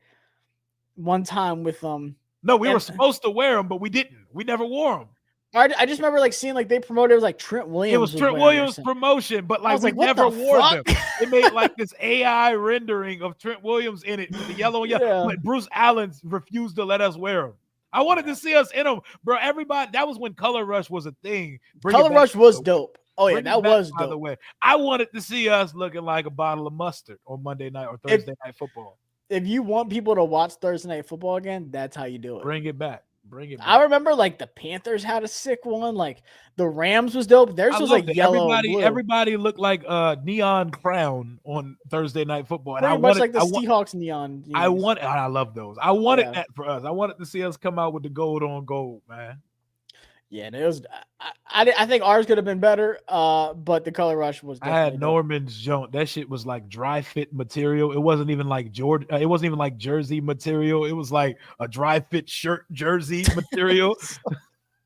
one time with No, we were supposed to wear them, but we didn't. We never wore them. I just remember like seeing like they promoted it was like Trent Williams. It was Trent Williams' promotion, but like we never wore them. They made like this AI rendering of Trent Williams in it with the yellow and yellow. But Bruce Allen refused to let us wear them. I wanted to see us in them, bro. Everybody, that was when Color Rush was a thing. Color Rush was dope. Oh yeah, that was dope. By the way, I wanted to see us looking like a bottle of mustard on Monday night or Thursday night football. If you want people to watch Thursday night football again, that's how you do it. Bring it back. I remember like the Panthers had a sick one. Like the Rams was dope. Theirs was like yellow. Everybody looked like neon crown on Thursday night football. And pretty much like the Seahawks neon. I love those. I wanted that for us. I wanted to see us come out with the gold on gold, man. Yeah, it was. I think ours could have been better, but the Color Rush was. I had Norman's joint. That shit was like dry fit material. It wasn't even like Jordan. It wasn't even like jersey material. It was like a dry fit shirt jersey material.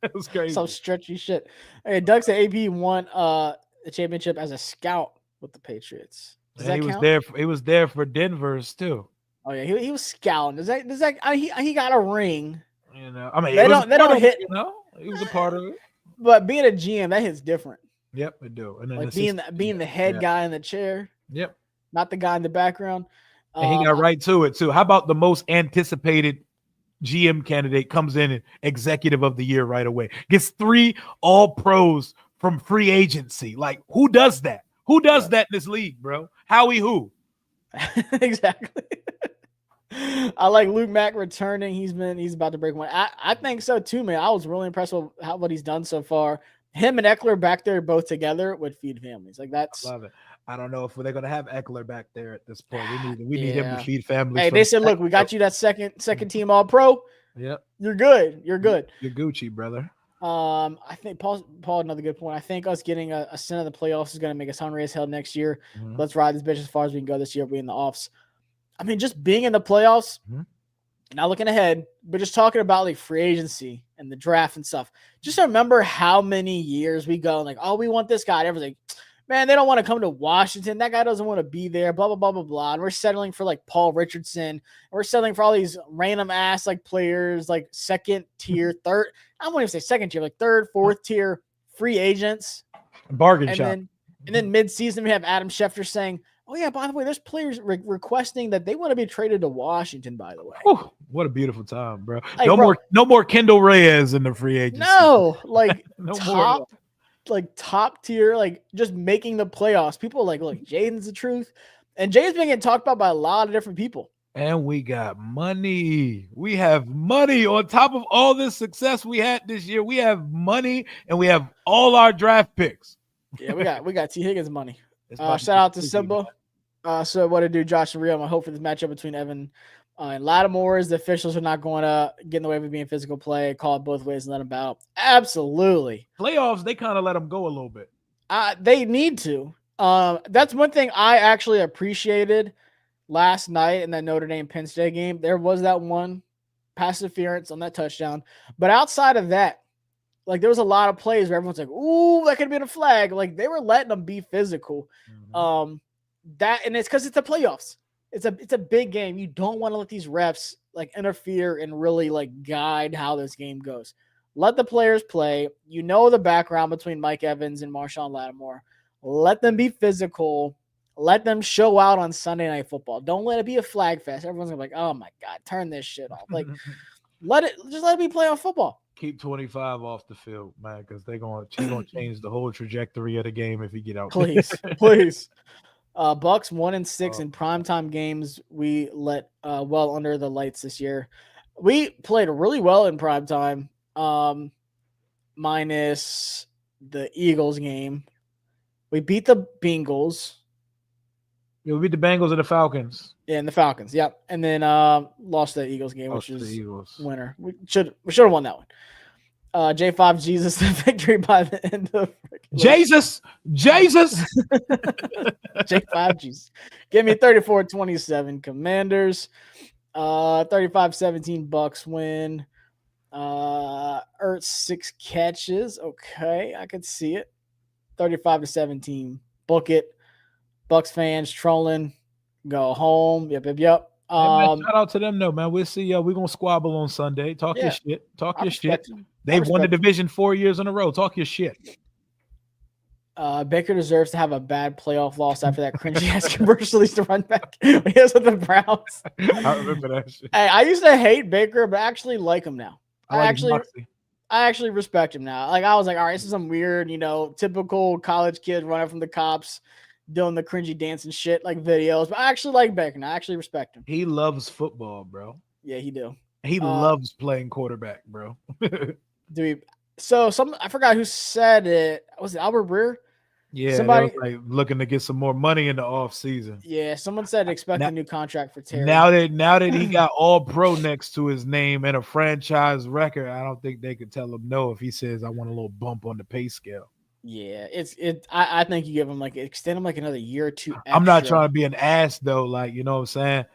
It was crazy. Some stretchy shit. Hey, Doug said AP won the championship as a scout with the Patriots. Does that count? He was there for Denver's too. Oh yeah, he was scouting. Does that? He got a ring. You know, I mean, they don't hit. You know, he was a part of it. But being a GM, that hits different. Yep, it do. And then like being the head guy in the chair. Yep. Not the guy in the background. And he got right to it too. How about the most anticipated GM candidate comes in and executive of the year right away? Gets 3 all pros from free agency. Like, who does that? Who does that in this league, bro? Howie who? Exactly. I like Luke Mack returning. He's about to break one. I think so too, man. I was really impressed with what he's done so far. Him and Ekeler back there both together would feed families. Like that's. I love it. I don't know if they're gonna have Ekeler back there at this point. We need him to feed families. Hey, they said, look, we got you that second team All Pro. Yep. You're good. You're good. You're Gucci, brother. I think Paul, another good point. I think us getting a cent of the playoffs is gonna make us hungry as hell next year. Mm-hmm. Let's ride this bitch as far as we can go this year. Be in the offs. I mean, just being in the playoffs, not looking ahead, but just talking about like free agency and the draft and stuff. Just remember how many years we go like, oh, we want this guy. And everyone's like, man, they don't want to come to Washington. That guy doesn't want to be there, blah, blah, blah, blah, blah. And we're settling for like Paul Richardson. And we're settling for all these random ass like players, like second tier, third. I won't even say second tier, like third, fourth tier free agents. Bargain shop. And then mid-season, we have Adam Schefter saying, oh, yeah, by the way, there's players requesting that they want to be traded to Washington, by the way. Oh, what a beautiful time, bro. Hey, no more Kendall Reyes in the free agency. No, like top tier, like just making the playoffs. People are like, look, Jaden's the truth. And Jaden's been getting talked about by a lot of different people. And we got money. We have money on top of all this success we had this year. We have money and we have all our draft picks. Yeah, we got T. Higgins money. Shout out to Simba. So what to do, Josh and Rio? I hope for this matchup between Evan and Lattimore is the officials are not going to get in the way of it being physical play, call it both ways and let them battle. Absolutely. Playoffs, they kind of let them go a little bit. They need to. That's one thing I actually appreciated last night in that Notre Dame Penn State game. There was that one pass interference on that touchdown. But outside of that, like there was a lot of plays where everyone's like, ooh, that could have been a flag. Like they were letting them be physical. Mm-hmm. And it's because it's the playoffs. It's a big game. You don't want to let these refs like interfere and really like guide how this game goes. Let the players play. You know the background between Mike Evans and Marshawn Lattimore. Let them be physical. Let them show out on Sunday Night Football. Don't let it be a flag fest. Everyone's gonna be like, oh my God, turn this shit off. Like let it be playoff football. Keep 25 off the field, man, because they're gonna change the whole trajectory of the game if you get out. Please. Bucks 1-6 in primetime games. We let well under the lights this year. We played really well in primetime, minus the Eagles game. We beat the Bengals. Yeah, we beat the Bengals and the Falcons. Yeah, and the Falcons. Yep. And then lost the Eagles game, which is winner. We should have won that one. J5 Jesus the victory by the end of Jesus. J5 Jesus. Give me 34-27 Commanders. 35-17 Bucks win. Ertz 6 catches. Okay, I could see it. 35-17. Book it. Bucks fans trolling. Go home. Yep. Hey, man, shout out to them, though, man. We'll see. We're gonna squabble on Sunday. Talk your shit. Talk your shit. They've won the division 4 years in a row. Talk your shit. Baker deserves to have a bad playoff loss after that cringy ass commercial he used to run back when he was with the Browns. I remember that shit. Hey, I used to hate Baker, but I actually like him now. I actually respect him now. Like I was like, all right, this is some weird, typical college kid running from the cops, doing the cringy dance and shit like videos. But I actually like Baker now. I actually respect him. He loves football, bro. Yeah, he do. He loves playing quarterback, bro. I forgot who said it. Was it Albert Breer? Yeah, somebody was like looking to get some more money in the off season. Yeah, someone said expect a new contract for Terry. Now that he got all pro next to his name and a franchise record, I don't think they could tell him no if he says I want a little bump on the pay scale. Yeah, I think you give him extend him another year or two. Extra. I'm not trying to be an ass though, you know what I'm saying?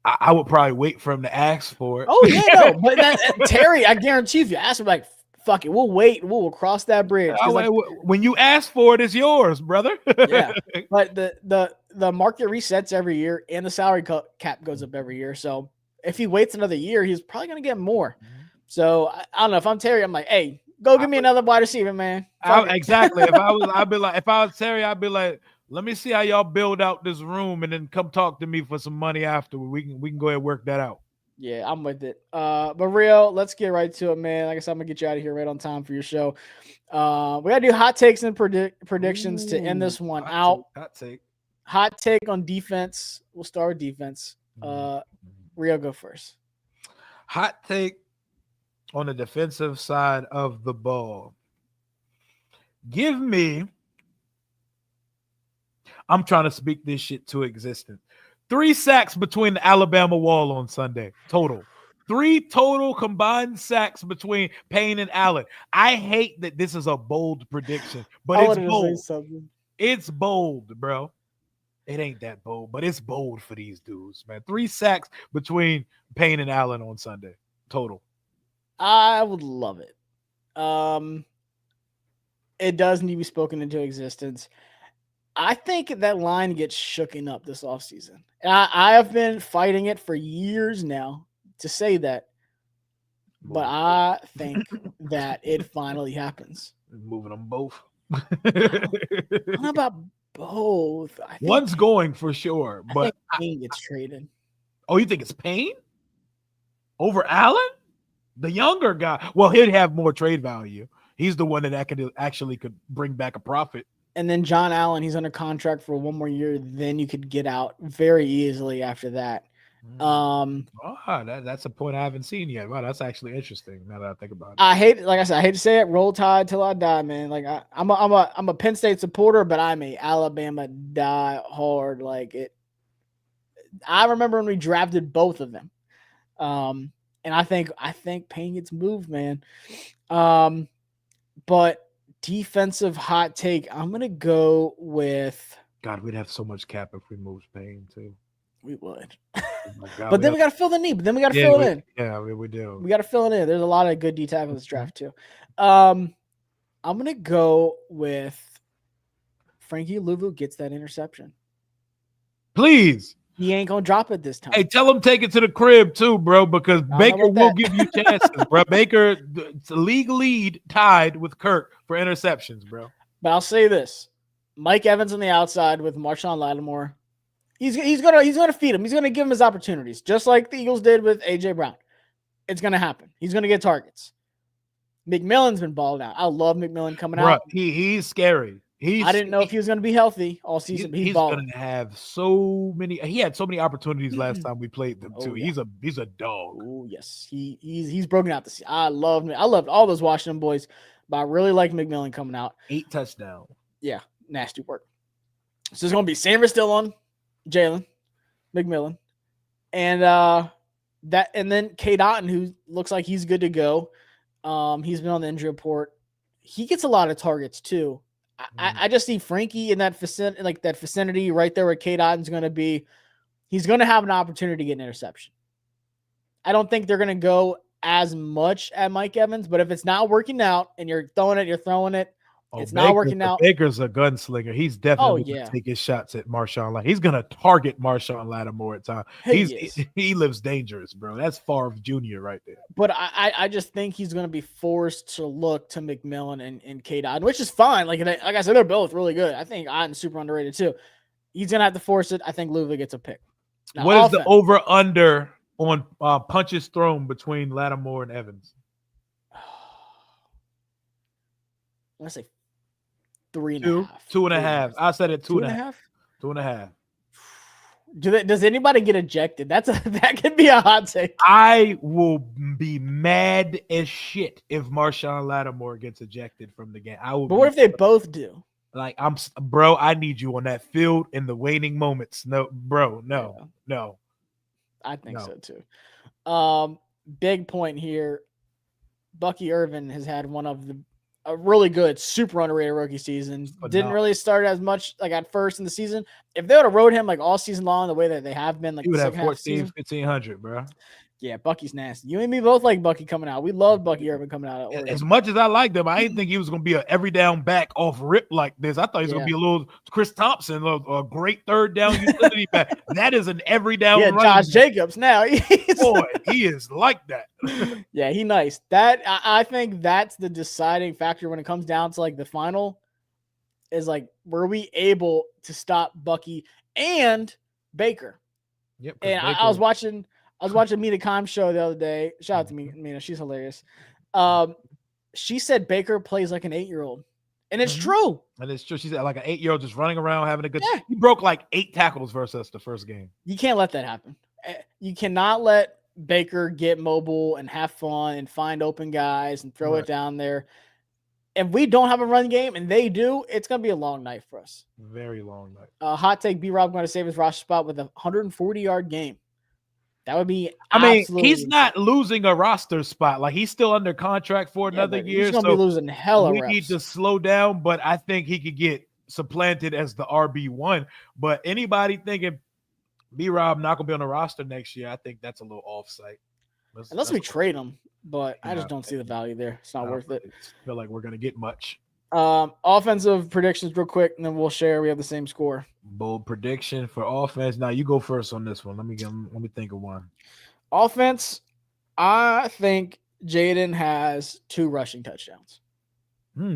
I would probably wait for him to ask for it. Oh yeah, no, but Terry, I guarantee if you ask him fuck it, we'll wait. We'll cross that bridge. When you ask for it, it's yours, brother. Yeah, but the market resets every year, and the salary cap goes up every year. So if he waits another year, he's probably gonna get more. So I don't know. If I'm Terry, I'm like, hey, go give me another wide receiver, man. Exactly. If I was Terry, I'd be like, let me see how y'all build out this room, and then come talk to me for some money after. We can go ahead and work that out. Yeah, I'm with it. But Rio, let's get right to it, man. Like I said, I'm gonna get you out of here right on time for your show. We gotta do hot takes and predictions to end this one out. Hot take on defense. We'll start with defense. Rio, go first. Hot take on the defensive side of the ball. Give me. I'm trying to speak this shit to existence. 3 sacks between the Alabama wall on Sunday. Total. 3 total combined sacks between Payne and Allen. I hate that this is a bold prediction, but it's bold. It's bold, bro. It ain't that bold, but it's bold for these dudes, man. 3 sacks between Payne and Allen on Sunday. Total. I would love it. It does need to be spoken into existence. I think that line gets shooken up this offseason. I have been fighting it for years now to say that, but I think that it finally happens. Moving them both. I don't know about both. One's going for sure, but Payne gets traded. Oh, you think it's Payne over Allen? The younger guy. Well, he'd have more trade value. He's the one that actually could bring back a profit. And then John Allen, he's under contract for 1 more year. Then you could get out very easily after that. That's a point I haven't seen yet. Wow, that's actually interesting. Now that I think about it, I hate to say it. Roll Tide till I die, man. I'm a Penn State supporter, but I'm a Alabama die hard. I remember when we drafted both of them, and I think Payne gets moved, man. But defensive hot take, I'm gonna go with. God, we'd have so much cap if we moved Payne too. We would. Oh God, but then we got to fill the need. But then we got to fill it in. Yeah, we do. We got to fill it in. There's a lot of good D tackles in this draft too. I'm gonna go with Frankie Luvu gets that interception. Please. He ain't gonna drop it this time. Hey, tell him take it to the crib too, bro, because Baker will give you chances, bro. Baker, it's a league lead tied with Kirk for interceptions, bro. But I'll say this: Mike Evans on the outside with Marshawn Lattimore. He's gonna feed him. He's gonna give him his opportunities, just like the Eagles did with AJ Brown. It's gonna happen. He's gonna get targets. McMillan's been balled out. I love McMillan coming out. He's scary. I didn't know if he was going to be healthy all season. He's going to have so many. He had so many opportunities last time we played them too. Yeah. He's a dog. Oh yes, he's broken out the season. I loved all those Washington boys, but I really like McMillan coming out. 8 touchdowns. Yeah, nasty work. So it's going to be Sainristil on Jalen McMillan, and then K. Dotton, who looks like he's good to go. He's been on the injury report. He gets a lot of targets too. I just see Frankie in that vicinity right there where K. Dotton's going to be. He's going to have an opportunity to get an interception. I don't think they're going to go as much at Mike Evans, but if it's not working out and you're throwing it, It's not working out. Baker's a gunslinger. He's definitely going to take his shots at Marshawn Lattimore. He's going to target Marshawn Lattimore at times. He lives dangerous, bro. That's Favre Jr. right there. But I just think he's going to be forced to look to McMillan and K. Dot, which is fine. Like I said, they're both really good. I think Otten's super underrated too. He's going to have to force it. I think Luvu gets a pick. Now, what is the over-under on punches thrown between Lattimore and Evans? I'm going to say 3.5. 2.5. I said it 2.5. 2.5. Does anybody get ejected? That could be a hot take. I will be mad as shit if Marshawn Lattimore gets ejected from the game. But what if they both do? Like I need you on that field in the waning moments. No, bro, no. I think so too. Big point here. Bucky Irving has had one of a really good, super underrated rookie season. Didn't really start as much like at first in the season. If they would have rode him like all season long the way that they have been, like he would have 1,500, bro. Yeah, Bucky's nasty. You and me both like Bucky coming out. We love Bucky Irving coming out. As much as I like them, I didn't think he was going to be an every down back off rip like this. I thought he was going to be a little Chris Thompson, a great third down utility back. That is an every down. Yeah, Josh Jacobs now. Boy, he is like that. Yeah, he nice. That I think that's the deciding factor when it comes down to like the final is like, were we able to stop Bucky and Baker? Yep. And Baker, I was watching Mina Kimes' show the other day. Shout out to Mina. She's hilarious. She said Baker plays like an 8-year-old. And it's true. And it's true. She's like an 8-year-old just running around having a good He broke like 8 tackles versus us the first game. You can't let that happen. You cannot let Baker get mobile and have fun and find open guys and throw it down there. If we don't have a run game and they do, it's going to be a long night for us. Very long night. Hot take, B-Rob going to save his roster spot with a 140-yard game. That would be. He's not losing a roster spot. Like he's still under contract for another year. He's gonna be losing hella we reps. Need to slow down, but I think he could get supplanted as the RB1. But anybody thinking B-Rob not gonna be on the roster next year, I think that's a little offsite. Unless we trade him, but I just don't see the value there. It's not worth it. I feel like we're gonna get much. Offensive predictions real quick, and then we'll share. We have the same score. Bold prediction for offense. Now you go first on this one. Let me think of one. Offense, I think Jaden has 2 rushing touchdowns.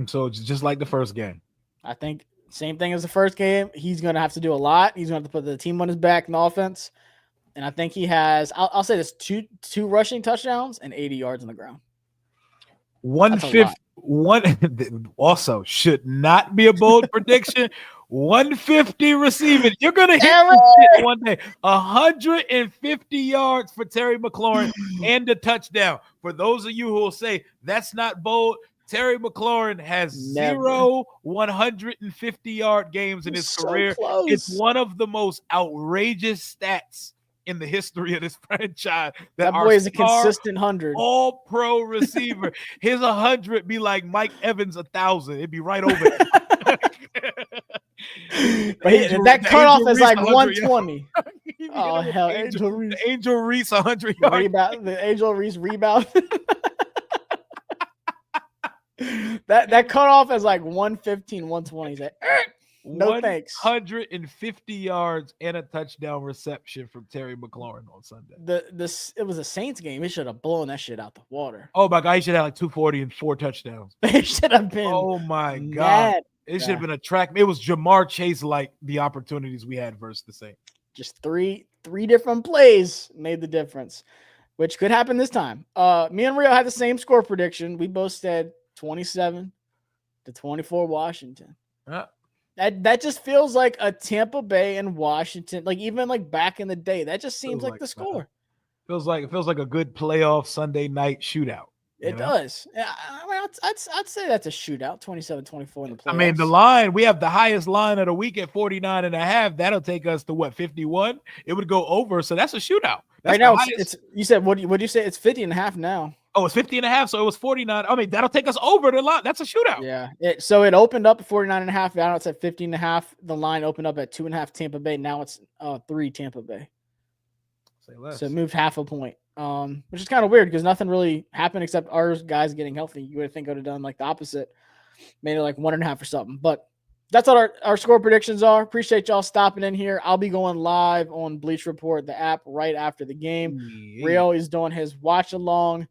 So it's just like the first game. I think same thing as the first game. He's going to have to do a lot. He's going to have to put the team on his back in the offense. And I think he has, I'll say this, two rushing touchdowns and 80 yards on the ground. 150. Also should not be a bold prediction. 150 receiving. You're gonna hit this shit one day. 150 yards for Terry McLaurin and a touchdown. For those of you who will say that's not bold, Terry McLaurin has 0 150-yard games in his career. Close. It's one of the most outrageous stats in the history of this franchise. That boy is a consistent 100. All-pro receiver. His 100 be like Mike Evans 1,000. It'd be right over there. That cutoff is like 120. Oh, hell. Angel Reese 100 yards. The Angel Reese rebound. that cutoff is like 115, 120. Like, no thanks. 150 yards and a touchdown reception from Terry McLaurin on Sunday. It was a Saints game. He should have blown that shit out the water. Oh my God, he should have like 240 and 4 touchdowns. It should have been. Oh my God. It should have been a track. It was Jamar Chase like the opportunities we had versus the Saints. Just three different plays made the difference, which could happen this time. Me and Rio had the same score prediction. We both said 27-24 Washington. That just feels like a Tampa Bay and Washington, like even like back in the day. That just seems like the score. Feels like a good playoff Sunday night shootout. It does. I mean, I'd say that's a shootout, 27-24 in the playoffs. I mean, the line, we have the highest line of the week at 49.5. That'll take us to what, 51? It would go over, so that's a shootout. That's right now, it's you said, what do you say? It's 50.5 now. Oh, it's 50.5, so it was 49. I mean, that'll take us over the line. That's a shootout. Yeah. So it opened up at 49.5. Now it's at 50.5. The line opened up at 2.5 Tampa Bay. Now it's 3 Tampa Bay. Say less. So it moved half a point. Which is kind of weird because nothing really happened except our guys getting healthy. You would think I would have done like the opposite. made it like 1.5 or something. But that's all our score predictions are. Appreciate y'all stopping in here. I'll be going live on Bleach Report, the app, right after the game. Yeah. Rio is doing his watch along,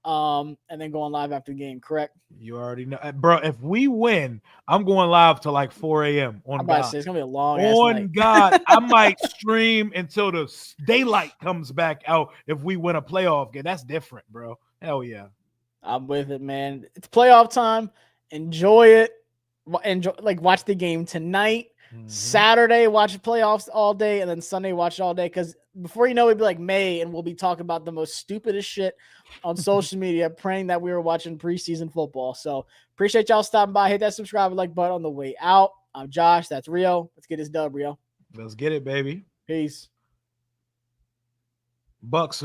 and then going live after the game, correct? You already know. Bro, if we win, I'm going live till like 4 a.m. on I'm about God. to say, it's going to be a long ass night. On God, I might stream until the daylight comes back out if we win a playoff game. That's different, bro. Hell yeah. I'm with it, man. It's playoff time. Enjoy it. Enjoy, like, watch the game tonight. Saturday, watch the playoffs all day, and then Sunday, watch it all day. Because before you know, it'll be like May, and we'll be talking about the most stupidest shit on social media, praying that we were watching preseason football. So appreciate y'all stopping by. Hit that subscribe and like button on the way out. I'm Josh. That's Rio. Let's get this dub, Rio. Let's get it, baby. Peace. Bucks.